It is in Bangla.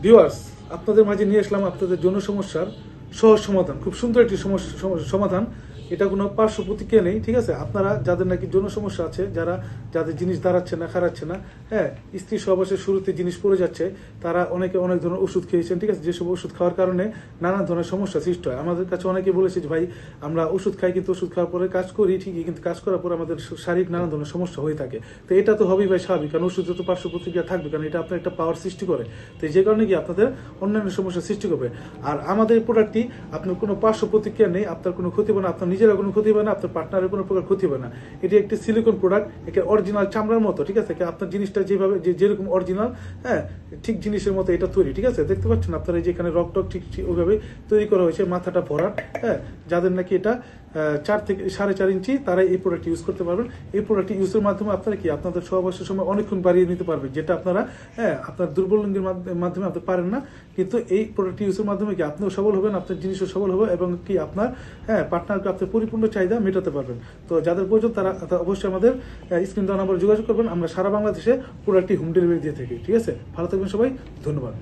ভিউয়ার্স, আপনাদের মাঝে নিয়ে আসলাম আপনাদের যৌন সমস্যার সহজ সমাধান। খুব সুন্দর একটি সমাধান। এটা কোনো পার্শ্ব প্রতিক্রিয়া নেই, ঠিক আছে। আপনারা যাদের নাকি যৌন সমস্যা আছে, যাদের জিনিস দাঁড়াচ্ছে না, খারাচ্ছে না, হ্যাঁ, স্ত্রী সহবাসের শুরুতে জিনিস পড়ে যাচ্ছে, তারা অনেকে অনেক ধরনের ওষুধ খেয়েছেন, ঠিক আছে। যেসব ওষুধ খাওয়ার কারণে নানান ধরনের সমস্যা সৃষ্টি হয়। আমাদের কাছে অনেকে বলেছে যে ভাই, আমরা ওষুধ খাই, কিন্তু ওষুধ খাওয়ার পরে কাজ করি ঠিকই, কিন্তু কাজ করার পরে আমাদের শারীরিক নানান ধরনের সমস্যা হয়ে থাকে। তো এটা তো হবেই ভাই, স্বাভাবিক, কারণ ওষুধে তো পার্শ্ব প্রতিক্রিয়া থাকবে, কারণ এটা আপনার একটা পাওয়ার সৃষ্টি করে। তো যে কারণে কি আপনাদের অন্যান্য সমস্যা সৃষ্টি করবে। আর আমাদের এই প্রোডাক্টটি আপনার কোনো পার্শ্ব প্রতিক্রিয়া নেই, আপনার কোনো ক্ষতি হবে না, আপনার নিজেরা কোনো ক্ষতি হবে না, আপনার পার্টনারের কোনো প্রকার ক্ষতি হবে না। এটি একটি সিলিকন প্রোডাক্ট, এটা অরিজিনাল চামড়ার মতো, ঠিক আছে। আপনার জিনিসটা যেভাবে যেরকম অরিজিনাল, হ্যাঁ, ঠিক জিনিসের মতো এটা তৈরি, ঠিক আছে। দেখতে পাচ্ছেন আপনারা এই যে এখানে রকটক ঠিক ওইভাবে তৈরি করা হয়েছে, মাথাটা ভরাট, হ্যাঁ। যাদের নাকি এটা 4 থেকে 4.5 ইঞ্চি, তারা এই প্রোডাক্ট ইউজ করতে পারবেন। এই প্রোডাক্ট ইউজের মাধ্যমে আপনারা কি আপনাদের সহবাসের সময় অনেকক্ষণ বাড়িয়ে নিতে পারবেন, যেটা আপনারা, হ্যাঁ, আপনার দুর্বল লিঙ্গের মাধ্যমে আপনি পারেন না। কিন্তু এই প্রোডাক্ট ইউজের মাধ্যমে কি আপনিও সবল হবেন, আপনার জিনিসও সবল হবে, এবং কি আপনার, হ্যাঁ, পার্টনারকে আপনার পরিপূর্ণ চাহিদা মেটাতে পারবেন। তো যাদের প্রয়োজন তারা অবশ্যই আমাদের স্ক্রিন দেওয়া নাম্বারে যোগাযোগ করবেন। আমরা সারা বাংলাদেশে প্রোডাক্টটি হোম ডেলিভারি দিয়ে থাকি, ঠিক আছে। ভালো থাকবেন সবাই, ধন্যবাদ।